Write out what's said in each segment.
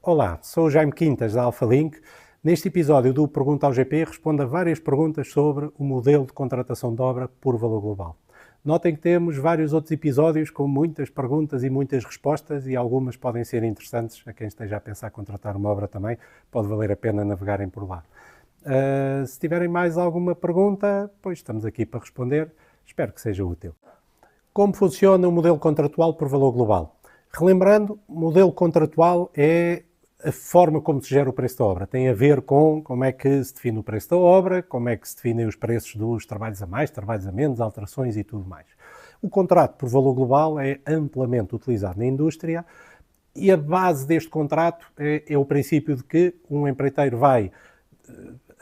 Olá, sou o Jaime Quintas da AlphaLink. Neste episódio do Pergunta ao GP respondo a várias perguntas sobre o modelo de contratação de obra por valor global. Notem que temos vários outros episódios com muitas perguntas e muitas respostas e algumas podem ser interessantes a quem esteja a pensar contratar uma obra também. Pode valer a pena navegarem por lá. Se tiverem mais alguma pergunta, pois estamos aqui para responder. Espero que seja útil. Como funciona o modelo contratual por valor global? Relembrando, o modelo contratual é a forma como se gera o preço da obra. Tem a ver com como é que se define o preço da obra, como é que se definem os preços dos trabalhos a mais, trabalhos a menos, alterações e tudo mais. O contrato por valor global é amplamente utilizado na indústria e a base deste contrato é o princípio de que um empreiteiro vai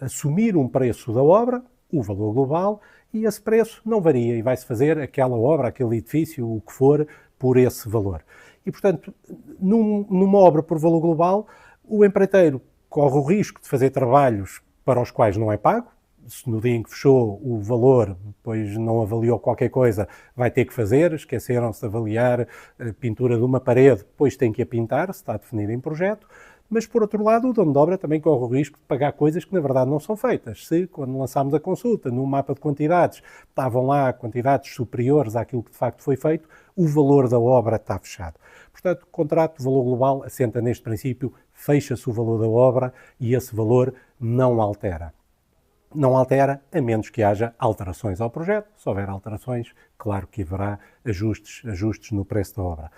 assumir um preço da obra, o valor global, e esse preço não varia e vai-se fazer aquela obra, aquele edifício, o que for, por esse valor. E, portanto, numa obra por valor global, o empreiteiro corre o risco de fazer trabalhos para os quais não é pago. Se no dia em que fechou o valor, depois não avaliou qualquer coisa, vai ter que fazer. Esqueceram-se de avaliar a pintura de uma parede, depois tem que a pintar, se está definido em projeto. Mas, por outro lado, o dono de obra também corre o risco de pagar coisas que, na verdade, não são feitas. Se, quando lançámos a consulta, no mapa de quantidades, estavam lá quantidades superiores àquilo que, de facto, foi feito, o valor da obra está fechado. Portanto, o contrato de valor global assenta neste princípio, fecha-se o valor da obra e esse valor não altera. Não altera, a menos que haja alterações ao projeto. Se houver alterações, claro que haverá ajustes no preço da obra.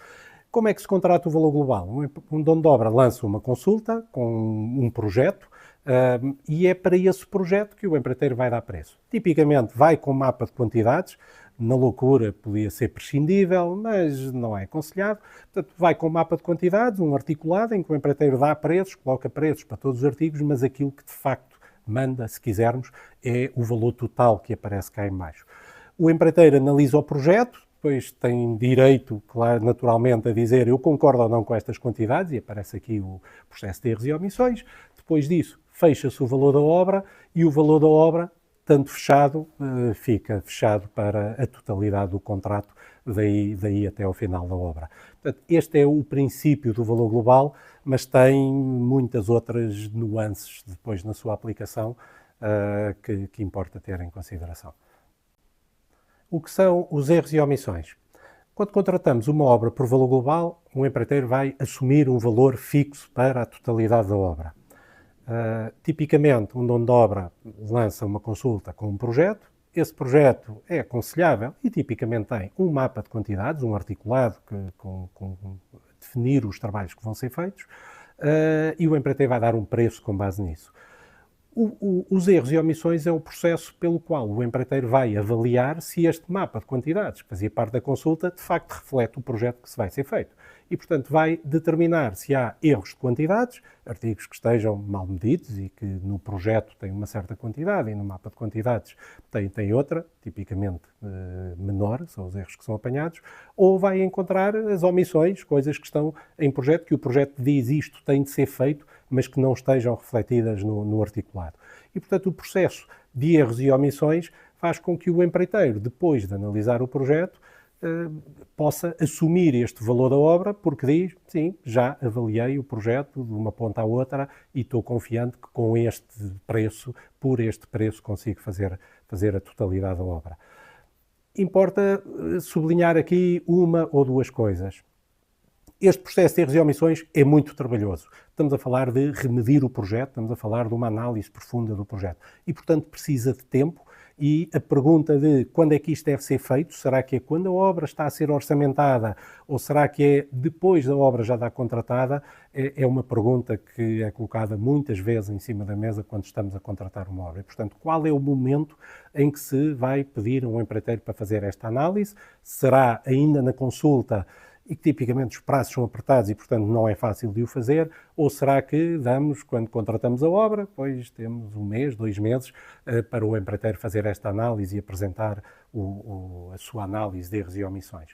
Como é que se contrata o valor global? Um dono de obra lança uma consulta com um projeto e é para esse projeto que o empreiteiro vai dar preço. Tipicamente vai com mapa de quantidades, na loucura podia ser prescindível, mas não é aconselhado. Portanto, vai com mapa de quantidades, um articulado em que o empreiteiro dá preços, coloca preços para todos os artigos, mas aquilo que de facto manda, se quisermos, é o valor total que aparece cá em baixo. O empreiteiro analisa o projeto, depois tem direito, claro, naturalmente, a dizer eu concordo ou não com estas quantidades, e aparece aqui o processo de erros e omissões. Depois disso, fecha-se o valor da obra e o valor da obra, tanto fechado, fica fechado para a totalidade do contrato, daí até ao final da obra. Portanto, este é o princípio do valor global, mas tem muitas outras nuances depois na sua aplicação que importa ter em consideração. O que são os erros e omissões? Quando contratamos uma obra por valor global, um empreiteiro vai assumir um valor fixo para a totalidade da obra. Tipicamente, um dono de obra lança uma consulta com um projeto. Esse projeto é aconselhável e tipicamente tem um mapa de quantidades, um articulado com definir os trabalhos que vão ser feitos e o empreiteiro vai dar um preço com base nisso. Os erros e omissões é o processo pelo qual o empreiteiro vai avaliar se este mapa de quantidades, que fazia parte da consulta, de facto reflete o projeto que se vai ser feito. E, portanto, vai determinar se há erros de quantidades, artigos que estejam mal medidos e que no projeto têm uma certa quantidade e no mapa de quantidades tem outra, tipicamente menor, são os erros que são apanhados, ou vai encontrar as omissões, coisas que estão em projeto, que o projeto diz isto tem de ser feito, mas que não estejam refletidas no articulado. E, portanto, o processo de erros e omissões faz com que o empreiteiro, depois de analisar o projeto, possa assumir este valor da obra, porque diz, sim, já avaliei o projeto de uma ponta à outra e estou confiante que com este preço, por este preço, consigo fazer a totalidade da obra. Importa sublinhar aqui uma ou duas coisas. Este processo de erros e omissões é muito trabalhoso. Estamos a falar de remedir o projeto, estamos a falar de uma análise profunda do projeto e, portanto, precisa de tempo. E a pergunta de quando é que isto deve ser feito, será que é quando a obra está a ser orçamentada ou será que é depois da obra já estar contratada, é uma pergunta que é colocada muitas vezes em cima da mesa quando estamos a contratar uma obra. E, portanto, qual é o momento em que se vai pedir a um empreiteiro para fazer esta análise? Será ainda na consulta e que tipicamente os prazos são apertados e, portanto, não é fácil de o fazer, ou será que damos, quando contratamos a obra, pois temos um mês, 2 meses, para o empreiteiro fazer esta análise e apresentar a sua análise de erros e omissões.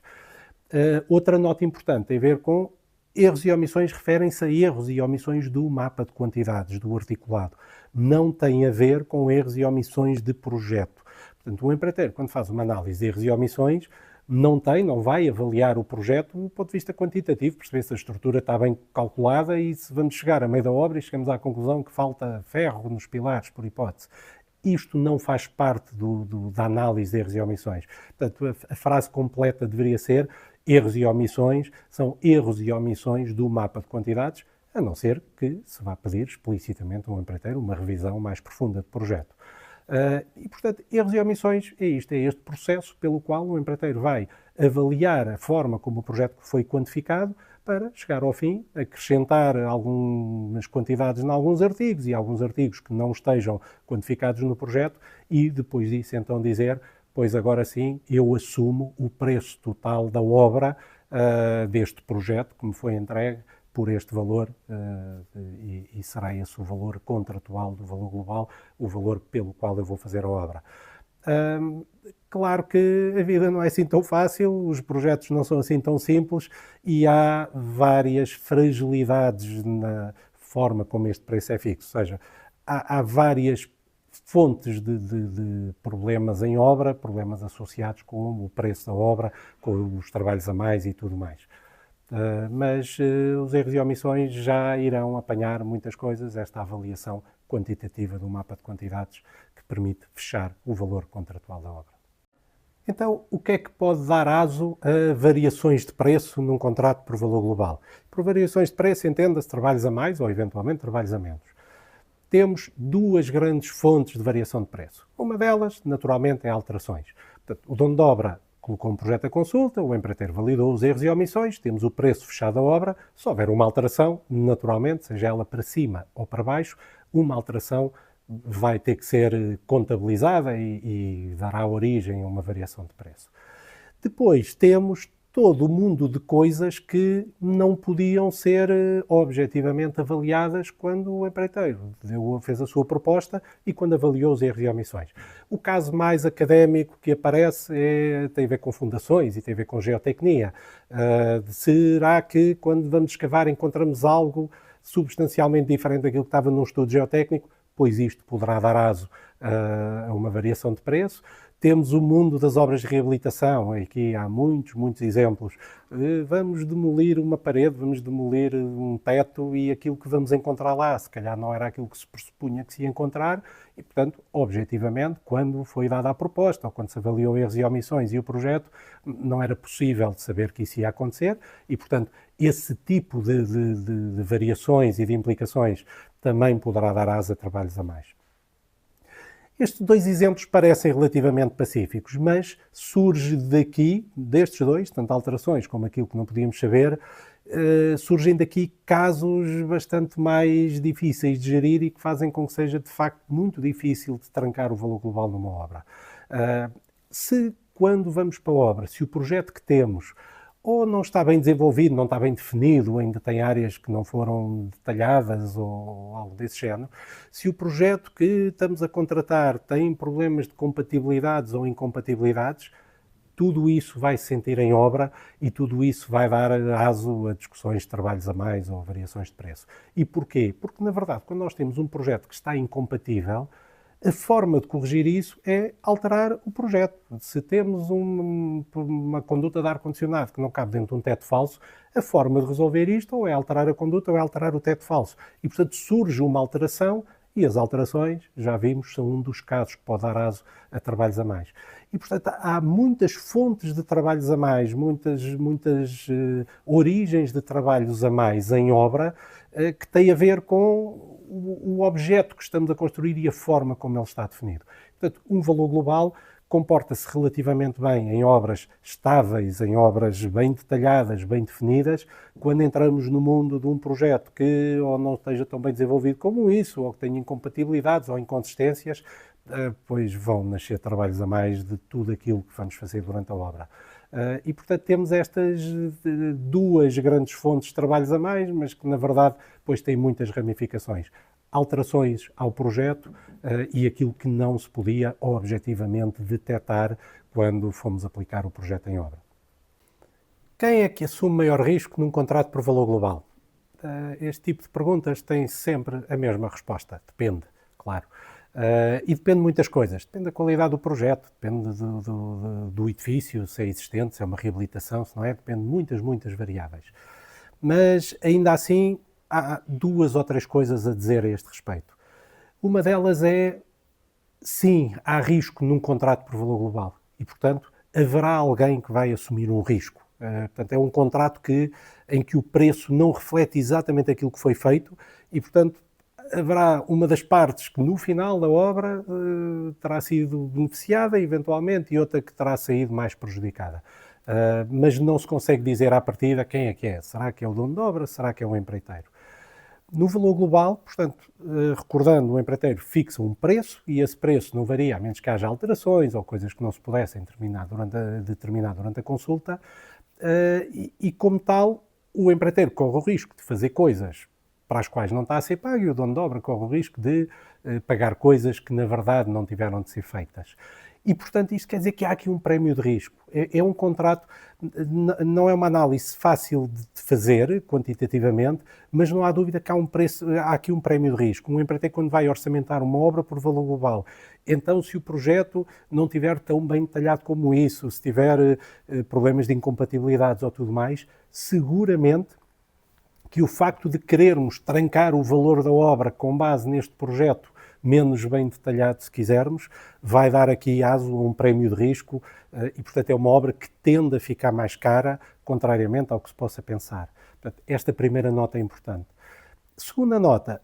Outra nota importante tem a ver com erros e omissões, referem-se a erros e omissões do mapa de quantidades, do articulado. Não tem a ver com erros e omissões de projeto. Portanto, o empreiteiro, quando faz uma análise de erros e omissões, não vai avaliar o projeto do ponto de vista quantitativo, perceber se a estrutura está bem calculada e se vamos chegar a meio da obra e chegamos à conclusão que falta ferro nos pilares, por hipótese. Isto não faz parte da análise de erros e omissões. Portanto, a frase completa deveria ser: erros e omissões são erros e omissões do mapa de quantidades, a não ser que se vá pedir explicitamente a um empreiteiro uma revisão mais profunda de projeto. E, portanto, erros e omissões é isto, é este processo pelo qual o empreiteiro vai avaliar a forma como o projeto foi quantificado para chegar ao fim, acrescentar algumas quantidades em alguns artigos e alguns artigos que não estejam quantificados no projeto e depois disso então dizer: pois agora sim, eu assumo o preço total da obra deste projeto que me foi entregue por este valor e será esse o valor contratual do valor global, o valor pelo qual eu vou fazer a obra. Claro que a vida não é assim tão fácil, os projetos não são assim tão simples e há várias fragilidades na forma como este preço é fixo, ou seja, há várias fontes de problemas em obra, problemas associados com o preço da obra, com os trabalhos a mais e tudo mais. Mas os erros e omissões já irão apanhar muitas coisas, esta avaliação quantitativa do mapa de quantidades que permite fechar o valor contratual da obra. Então, o que é que pode dar aso a variações de preço num contrato por valor global? Por variações de preço, entenda-se trabalhos a mais ou, eventualmente, trabalhos a menos. Temos duas grandes fontes de variação de preço. Uma delas, naturalmente, é alterações. Portanto, o dono de obra colocou um projeto à consulta, o empreiteiro validou os erros e omissões, temos o preço fechado da obra. Se houver uma alteração, naturalmente, seja ela para cima ou para baixo, uma alteração vai ter que ser contabilizada e dará origem a uma variação de preço. Depois temos todo o mundo de coisas que não podiam ser objetivamente avaliadas quando o empreiteiro fez a sua proposta e quando avaliou os erros e omissões. O caso mais académico que aparece tem a ver com fundações e tem a ver com geotecnia. Será que quando vamos escavar encontramos algo substancialmente diferente daquilo que estava num estudo geotécnico? Pois isto poderá dar aso a uma variação de preço. Temos o mundo das obras de reabilitação, aqui há muitos exemplos. Vamos demolir uma parede, vamos demolir um teto e aquilo que vamos encontrar lá, se calhar não era aquilo que se pressupunha que se ia encontrar e, portanto, objetivamente, quando foi dada a proposta ou quando se avaliou erros e omissões e o projeto, não era possível de saber que isso ia acontecer e, portanto, esse tipo de variações e de implicações também poderá dar asa a trabalhos a mais. Estes dois exemplos parecem relativamente pacíficos, mas surge daqui, destes dois, tanto alterações como aquilo que não podíamos saber, surgem daqui casos bastante mais difíceis de gerir e que fazem com que seja, de facto, muito difícil de trancar o valor global numa obra. Se, quando vamos para a obra, se o projeto que temos ou não está bem desenvolvido, não está bem definido, ainda tem áreas que não foram detalhadas ou algo desse género, se o projeto que estamos a contratar tem problemas de compatibilidades ou incompatibilidades, tudo isso vai se sentir em obra e tudo isso vai dar aso a discussões de trabalhos a mais ou variações de preço. E porquê? Porque, na verdade, quando nós temos um projeto que está incompatível, a forma de corrigir isso é alterar o projeto. Se temos uma conduta de ar-condicionado que não cabe dentro de um teto falso, a forma de resolver isto ou é alterar a conduta ou é alterar o teto falso. E, portanto, surge uma alteração e as alterações, já vimos, são um dos casos que pode dar aso a trabalhos a mais. E, portanto, há muitas fontes de trabalhos a mais, muitas origens de trabalhos a mais em obra que têm a ver com o objeto que estamos a construir e a forma como ele está definido. Portanto, um valor global comporta-se relativamente bem em obras estáveis, em obras bem detalhadas, bem definidas. Quando entramos no mundo de um projeto que ou não esteja tão bem desenvolvido como isso, ou que tenha incompatibilidades ou inconsistências, pois vão nascer trabalhos a mais de tudo aquilo que vamos fazer durante a obra. E, portanto, temos estas duas grandes fontes de trabalhos a mais, mas que, na verdade, depois têm muitas ramificações. Alterações ao projeto e aquilo que não se podia objetivamente detectar quando fomos aplicar o projeto em obra. Quem é que assume maior risco num contrato por valor global? Este tipo de perguntas tem sempre a mesma resposta. Depende, claro. E depende de muitas coisas. Depende da qualidade do projeto, depende do edifício, se é existente, se é uma reabilitação, se não é. Depende de muitas variáveis. Mas, ainda assim, há 2 ou 3 coisas a dizer a este respeito. Uma delas é, sim, há risco num contrato por valor global e, portanto, haverá alguém que vai assumir um risco. Portanto, é um contrato em que o preço não reflete exatamente aquilo que foi feito e, portanto, haverá uma das partes que no final da obra terá sido beneficiada eventualmente e outra que terá saído mais prejudicada. Mas não se consegue dizer à partida quem é que é. Será que é o dono da obra? Será que é o empreiteiro? No valor global, portanto, recordando, o empreiteiro fixa um preço e esse preço não varia, a menos que haja alterações ou coisas que não se pudessem determinar durante a consulta, e como tal, o empreiteiro corre o risco de fazer coisas para as quais não está a ser pago e o dono de obra corre o risco de pagar coisas que na verdade não tiveram de ser feitas. E, portanto, isto quer dizer que há aqui um prémio de risco. É um contrato, não é uma análise fácil de fazer quantitativamente, mas não há dúvida que há aqui um prémio de risco. Um empreiteiro, quando vai orçamentar uma obra por valor global, então, se o projeto não estiver tão bem detalhado como isso, se tiver problemas de incompatibilidades ou tudo mais, seguramente que o facto de querermos trancar o valor da obra com base neste projeto menos bem detalhado, se quisermos, vai dar aqui aso a um prémio de risco e, portanto, é uma obra que tende a ficar mais cara, contrariamente ao que se possa pensar. Portanto, esta primeira nota é importante. Segunda nota,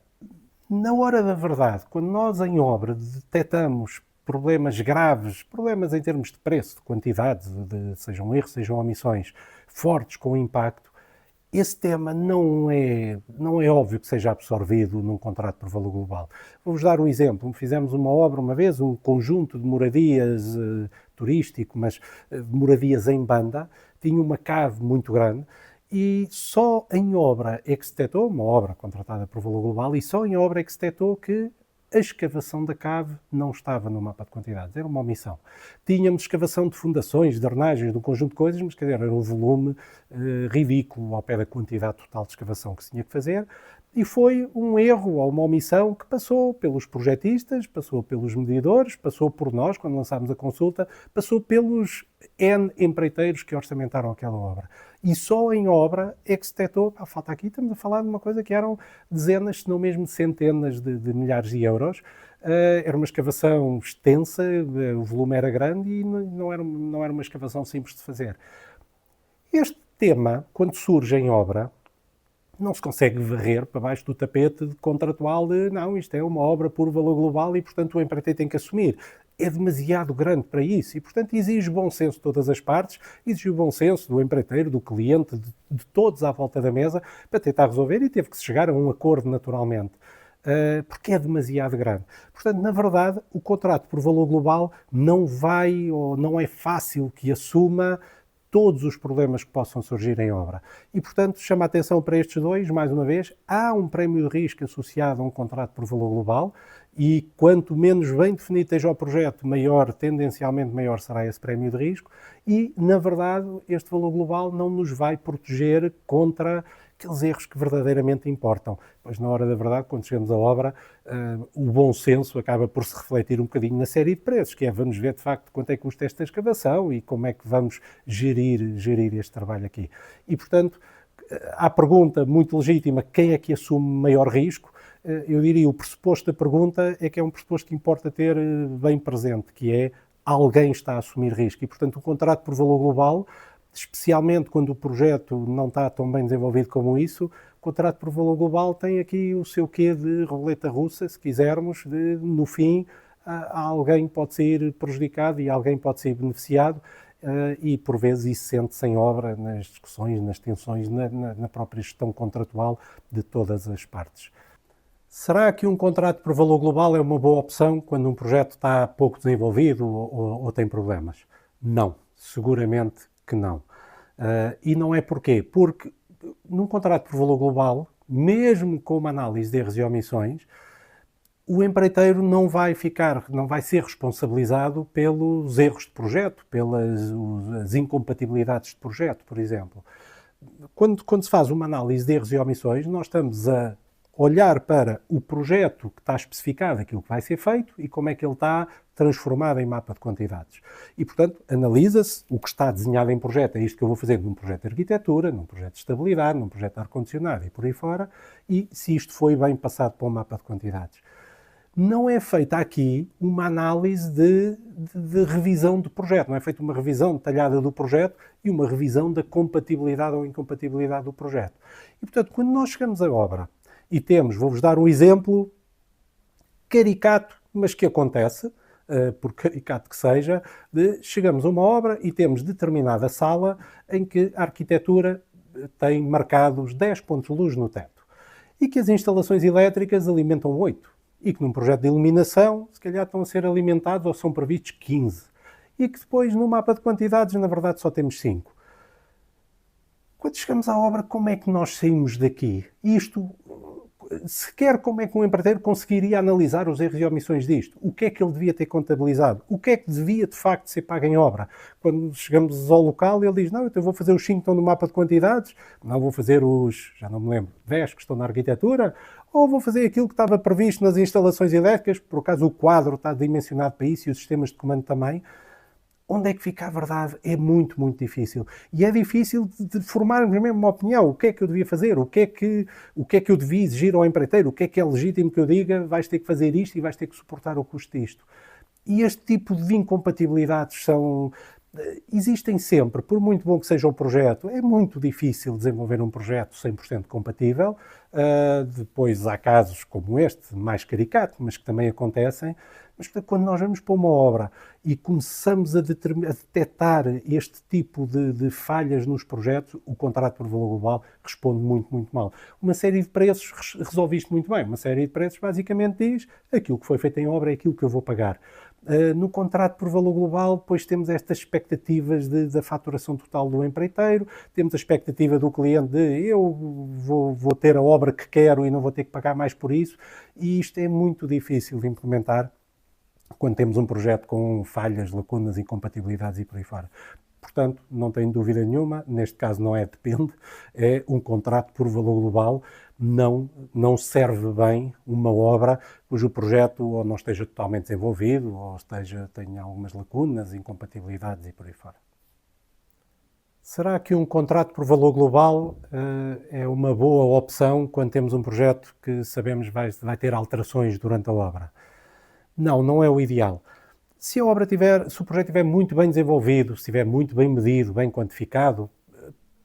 na hora da verdade, quando nós em obra detectamos problemas graves, problemas em termos de preço, de quantidade, sejam erros, sejam omissões, fortes com impacto, esse tema não é óbvio que seja absorvido num contrato por valor global. Vou-vos dar um exemplo. Fizemos uma obra uma vez, um conjunto de moradias turístico, mas moradias em banda, tinha uma cave muito grande e só em obra é que se detectou, uma obra contratada por valor global, e só em obra é que se detectou que a escavação da cave não estava no mapa de quantidades, era uma omissão. Tínhamos escavação de fundações, de drenagens, de um conjunto de coisas, mas quer dizer, era um volume ridículo ao pé da quantidade total de escavação que se tinha que fazer, e foi um erro ou uma omissão que passou pelos projetistas, passou pelos medidores, passou por nós, quando lançámos a consulta, passou pelos N empreiteiros que orçamentaram aquela obra. E só em obra é que se detectou, falta aqui, estamos a falar de uma coisa que eram dezenas, se não mesmo centenas de milhares de euros. Era uma escavação extensa, o volume era grande e não era uma escavação simples de fazer. Este tema, quando surge em obra, não se consegue varrer para baixo do tapete contratual de não, isto é uma obra por valor global e, portanto, o empreiteiro tem que assumir. É demasiado grande para isso e, portanto, exige bom senso de todas as partes, exige o bom senso do empreiteiro, do cliente, de todos à volta da mesa para tentar resolver e teve que se chegar a um acordo naturalmente. Porque é demasiado grande. Portanto, na verdade, o contrato por valor global não vai ou não é fácil que assuma todos os problemas que possam surgir em obra. E, portanto, chama a atenção para estes dois, mais uma vez, há um prémio de risco associado a um contrato por valor global e quanto menos bem definido esteja o projeto, tendencialmente maior será esse prémio de risco e, na verdade, este valor global não nos vai proteger contra aqueles erros que verdadeiramente importam. Pois, na hora da verdade, quando chegamos à obra, o bom senso acaba por se refletir um bocadinho na série de preços, que é vamos ver, de facto, quanto é que custa esta escavação e como é que vamos gerir este trabalho aqui. E, portanto, à pergunta muito legítima, quem é que assume maior risco? Eu diria, o pressuposto da pergunta é que é um pressuposto que importa ter bem presente, que é alguém está a assumir risco. E, portanto, o contrato por valor global, especialmente quando o projeto não está tão bem desenvolvido como isso, o contrato por valor global tem aqui o seu quê de roleta russa, se quisermos, no fim, alguém pode sair prejudicado e alguém pode ser beneficiado e, por vezes, isso sente-se em obra nas discussões, nas tensões, na própria gestão contratual de todas as partes. Será que um contrato por valor global é uma boa opção quando um projeto está pouco desenvolvido ou tem problemas? Não, seguramente que não. E não é porquê? Porque num contrato por valor global, mesmo com uma análise de erros e omissões, o empreiteiro não vai ser responsabilizado pelos erros de projeto, pelas incompatibilidades de projeto, por exemplo. Quando se faz uma análise de erros e omissões, nós estamos a olhar para o projeto que está especificado, aquilo que vai ser feito e como é que ele está transformado em mapa de quantidades. E, portanto, analisa-se o que está desenhado em projeto, é isto que eu vou fazer num projeto de arquitetura, num projeto de estabilidade, num projeto de ar-condicionado e por aí fora, e se isto foi bem passado para um mapa de quantidades. Não é feita aqui uma análise de revisão do projeto, não é feita uma revisão detalhada do projeto e uma revisão da compatibilidade ou incompatibilidade do projeto. E, portanto, quando nós chegamos à obra e temos, vou-vos dar um exemplo caricato, mas que acontece, por caricato que seja, chegamos a uma obra e temos determinada sala em que a arquitetura tem marcados 10 pontos de luz no teto e que as instalações elétricas alimentam 8 e que num projeto de iluminação se calhar estão a ser alimentados ou são previstos 15 e que depois no mapa de quantidades na verdade só temos 5. Quando chegamos à obra, como é que nós saímos daqui? Isto, sequer como é que um empreiteiro conseguiria analisar os erros e omissões disto? O que é que ele devia ter contabilizado? O que é que devia de facto ser pago em obra? Quando chegamos ao local, ele diz, não, então eu vou fazer os 5 que estão no mapa de quantidades, não vou fazer os, já não me lembro, 10 que estão na arquitetura, ou vou fazer aquilo que estava previsto nas instalações elétricas, por acaso o quadro está dimensionado para isso e os sistemas de comando também. Onde é que fica a verdade? É muito, muito difícil. E é difícil de formarmos mesmo uma opinião. O que é que eu devia fazer? O que é que eu devia exigir ao empreiteiro? O que é legítimo que eu diga? Vais ter que fazer isto e vais ter que suportar o custo disto. E este tipo de incompatibilidades existem sempre. Por muito bom que seja o projeto, é muito difícil desenvolver um projeto 100% compatível. Depois há casos como este, mais caricato, mas que também acontecem. Mas quando nós vamos para uma obra e começamos a detectar este tipo de falhas nos projetos, o contrato por valor global responde muito, muito mal. Uma série de preços resolve isto muito bem. Uma série de preços basicamente diz aquilo que foi feito em obra é aquilo que eu vou pagar. No contrato por valor global, depois temos estas expectativas da faturação total do empreiteiro, temos a expectativa do cliente de eu vou ter a obra que quero e não vou ter que pagar mais por isso, e isto é muito difícil de implementar quando temos um projeto com falhas, lacunas, incompatibilidades e por aí fora. Portanto, não tenho dúvida nenhuma, neste caso não é depende, é um contrato por valor global, não serve bem uma obra cujo projeto ou não esteja totalmente desenvolvido ou tenha algumas lacunas, incompatibilidades e por aí fora. Será que um contrato por valor global é uma boa opção quando temos um projeto que sabemos vai ter alterações durante a obra? Não é o ideal. Se o projeto estiver muito bem desenvolvido, se estiver muito bem medido, bem quantificado,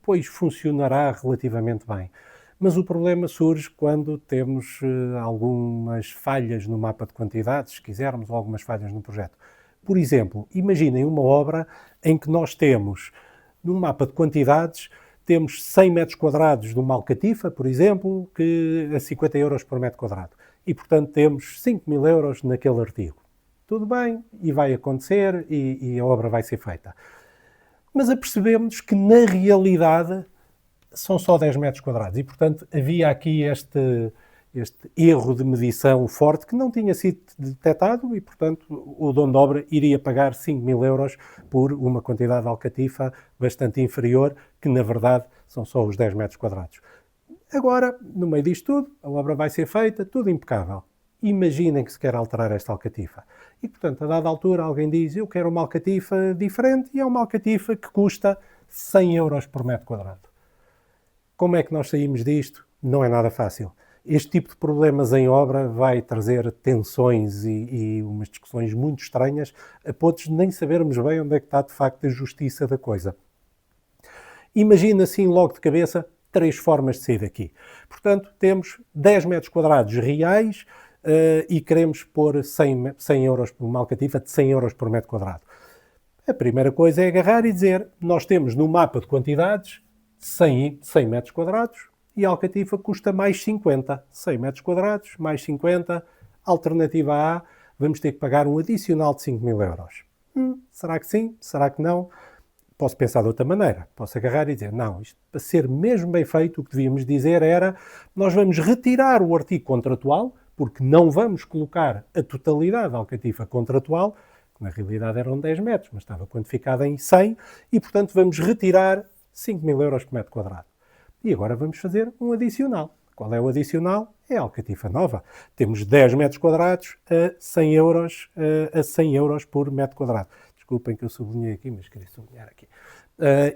pois funcionará relativamente bem. Mas o problema surge quando temos algumas falhas no mapa de quantidades, se quisermos, ou algumas falhas no projeto. Por exemplo, imaginem uma obra em que nós temos, num mapa de quantidades, temos 100 metros quadrados de uma alcatifa, por exemplo, que a 50 euros por metro quadrado. E, portanto, temos 5.000 euros naquele artigo. Tudo bem, e vai acontecer, e a obra vai ser feita. Mas apercebemos que, na realidade, são só 10 metros quadrados. E, portanto, havia aqui este erro de medição forte que não tinha sido detectado e, portanto, o dono de obra iria pagar 5.000 euros por uma quantidade de alcatifa bastante inferior, que, na verdade, são só os 10 metros quadrados. Agora, no meio disto tudo, a obra vai ser feita, tudo impecável. Imaginem que se quer alterar esta alcatifa. E, portanto, a dada altura, alguém diz, eu quero uma alcatifa diferente e é uma alcatifa que custa 100 euros por metro quadrado. Como é que nós saímos disto? Não é nada fácil. Este tipo de problemas em obra vai trazer tensões e umas discussões muito estranhas, a pontos de nem sabermos bem onde é que está, de facto, a justiça da coisa. Imagina, assim, logo de cabeça, 3 formas de sair daqui. Portanto, temos 10 metros quadrados reais e queremos pôr 100 euros por uma alcatifa de 100 euros por metro quadrado. A primeira coisa é agarrar e dizer, nós temos no mapa de quantidades 100 metros quadrados e a alcatifa custa mais 50. 100 metros quadrados, mais 50. Alternativa A, vamos ter que pagar um adicional de 5.000 euros. Será que sim? Será que não? Posso pensar de outra maneira. Posso agarrar e dizer, não, isto para ser mesmo bem feito, o que devíamos dizer era, nós vamos retirar o artigo contratual, porque não vamos colocar a totalidade da alcatifa contratual, que na realidade eram 10 metros, mas estava quantificada em 100, e portanto vamos retirar 5.000 euros por metro quadrado. E agora vamos fazer um adicional. Qual é o adicional? é a alcatifa nova. Temos 10 metros quadrados a 100 euros por metro quadrado. Desculpem que eu sublinhei aqui, mas queria sublinhar aqui.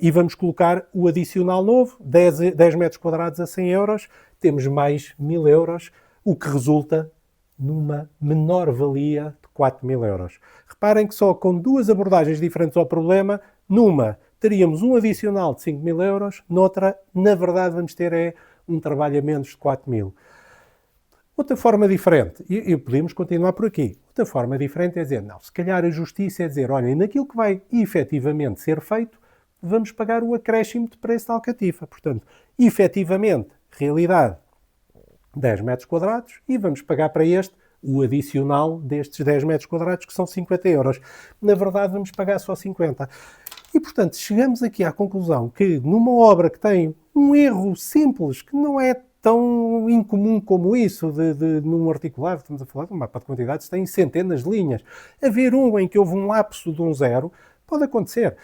E vamos colocar o adicional novo, 10 metros quadrados a 100 euros, temos mais 1000 euros, o que resulta numa menor valia de 4.000 euros. Reparem que só com duas abordagens diferentes ao problema, numa teríamos um adicional de 5.000 euros, noutra, na verdade, vamos ter um trabalho a menos de 4.000. Outra forma diferente, e podemos continuar por aqui, outra forma diferente é dizer, não, se calhar a justiça é dizer, olhem, naquilo que vai efetivamente ser feito, vamos pagar o acréscimo de preço da alcatifa. Portanto, efetivamente, realidade, 10 metros quadrados e vamos pagar para este o adicional destes 10 metros quadrados, que são 50 euros. Na verdade, vamos pagar só 50. E, portanto, chegamos aqui à conclusão que numa obra que tem um erro simples, que não é tão incomum como isso, num articulado, estamos a falar de um mapa de quantidades, tem centenas de linhas. Haver um em que houve um lapso de um zero, pode acontecer.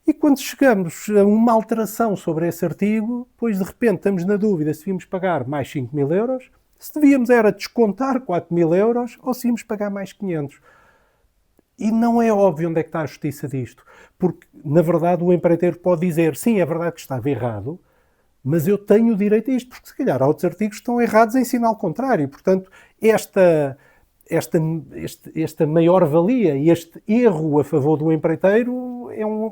E quando chegamos a uma alteração sobre esse artigo, pois de repente estamos na dúvida se devíamos pagar mais 5.000 euros, se devíamos era descontar 4.000 euros ou se devíamos pagar mais 500. E não é óbvio onde é que está a justiça disto. Porque, na verdade, o empreiteiro pode dizer, sim, é verdade que estava errado, mas eu tenho o direito a isto, porque se calhar há outros artigos que estão errados em sinal contrário. Portanto, esta maior-valia e este erro a favor do empreiteiro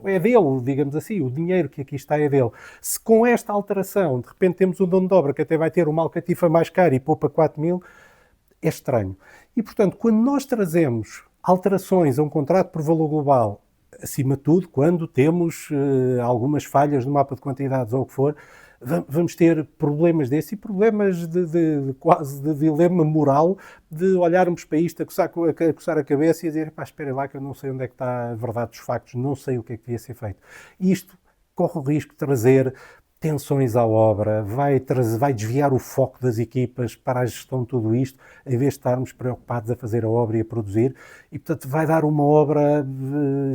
é dele, digamos assim, o dinheiro que aqui está é dele. Se com esta alteração, de repente temos um dono de obra que até vai ter uma alcatifa mais cara e poupa 4.000, é estranho. E, portanto, quando nós trazemos alterações a um contrato por valor global, acima de tudo, quando temos algumas falhas no mapa de quantidades ou o que for, vamos ter problemas desses e problemas quase de dilema moral de olharmos para isto, a coçar a cabeça e dizer, pá, esperem lá que eu não sei onde é que está a verdade dos factos, não sei o que é que devia ser feito. E isto corre o risco de trazer tensões à obra, vai desviar o foco das equipas para a gestão de tudo isto, em vez de estarmos preocupados a fazer a obra e a produzir, e portanto vai dar uma obra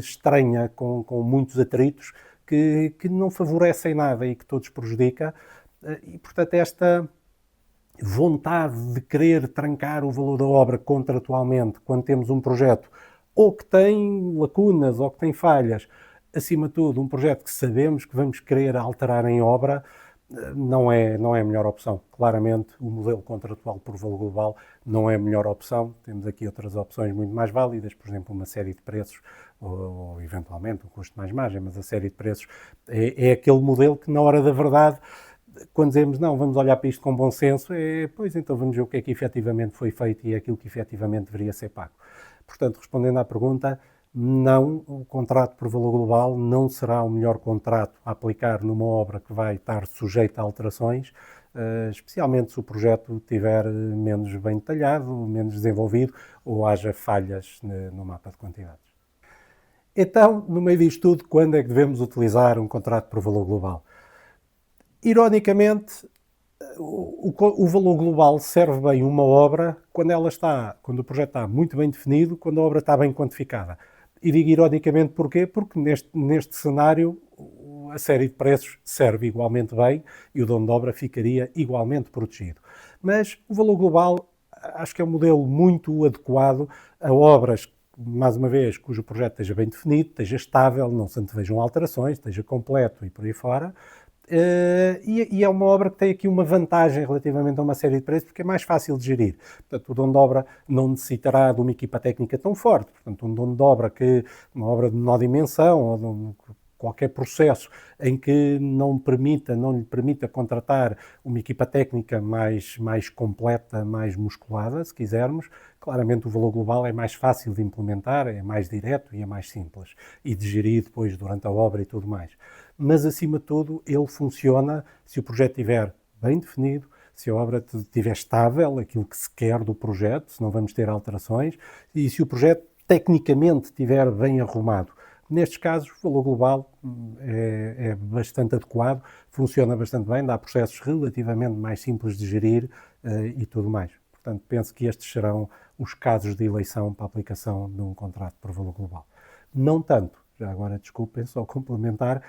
estranha, com muitos atritos, que não favorecem nada e que todos prejudica. E portanto esta vontade de querer trancar o valor da obra contratualmente, quando temos um projeto ou que tem lacunas ou que tem falhas, acima de tudo, um projeto que sabemos que vamos querer alterar em obra, não é a melhor opção. Claramente, o modelo contratual por valor global não é a melhor opção. Temos aqui outras opções muito mais válidas, por exemplo, uma série de preços, ou eventualmente um custo mais margem, mas a série de preços é aquele modelo que, na hora da verdade, quando dizemos, não, vamos olhar para isto com bom senso, pois então vamos ver o que é que efetivamente foi feito e é aquilo que efetivamente deveria ser pago. Portanto, respondendo à pergunta, não, o contrato por valor global não será o melhor contrato a aplicar numa obra que vai estar sujeita a alterações, especialmente se o projeto estiver menos bem detalhado, menos desenvolvido ou haja falhas no mapa de quantidades. Então, no meio disto tudo, quando é que devemos utilizar um contrato por valor global? Ironicamente, o valor global serve bem uma obra quando o projeto está muito bem definido, quando a obra está bem quantificada. E digo ironicamente porquê? Porque neste cenário a série de preços serve igualmente bem e o dono de obra ficaria igualmente protegido. Mas o valor global acho que é um modelo muito adequado a obras, mais uma vez, cujo projeto esteja bem definido, esteja estável, não se antevejam alterações, esteja completo e por aí fora. E é uma obra que tem aqui uma vantagem relativamente a uma série de preços, porque é mais fácil de gerir. Portanto, o dono de obra não necessitará de uma equipa técnica tão forte. Portanto, um dono de obra uma obra de menor dimensão, ou de qualquer processo em que não lhe permita contratar uma equipa técnica mais completa, mais musculada, se quisermos, claramente o valor global é mais fácil de implementar, é mais direto e é mais simples. E de gerir depois durante a obra e tudo mais. Mas, acima de tudo, ele funciona se o projeto estiver bem definido, se a obra estiver estável, aquilo que se quer do projeto, se não vamos ter alterações, e se o projeto tecnicamente estiver bem arrumado. Nestes casos, o valor global é bastante adequado, funciona bastante bem, dá processos relativamente mais simples de gerir e tudo mais. Portanto, penso que estes serão os casos de eleição para a aplicação de um contrato por valor global. Não tanto, já agora desculpem, só complementar,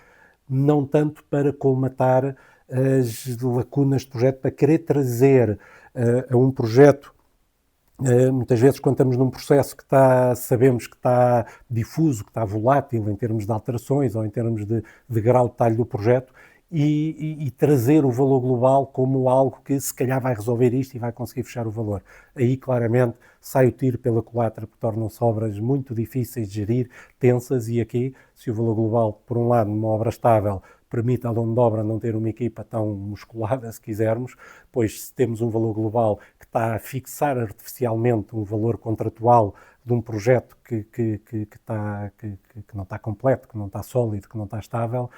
não tanto para colmatar as lacunas de projeto, para querer trazer a um projeto. Muitas vezes, quando estamos num processo que sabemos que está difuso, que está volátil em termos de alterações ou em termos de grau de detalhe do projeto, e trazer o valor global como algo que se calhar vai resolver isto e vai conseguir fechar o valor. Aí claramente sai o tiro pela culatra, porque tornam-se obras muito difíceis de gerir, tensas, e aqui, se o valor global, por um lado, numa obra estável, permite ao dono de obra não ter uma equipa tão musculada, se quisermos, pois se temos um valor global que está a fixar artificialmente um valor contratual de um projeto que não está completo, que não está sólido, que não está estável,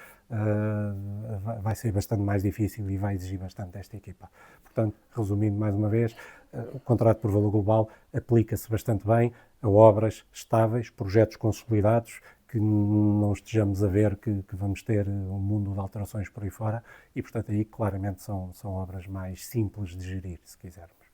vai ser bastante mais difícil e vai exigir bastante desta equipa. Portanto, resumindo mais uma vez, o contrato por valor global aplica-se bastante bem a obras estáveis, projetos consolidados, que não estejamos a ver que vamos ter um mundo de alterações por aí fora, e portanto aí claramente são obras mais simples de gerir, se quisermos.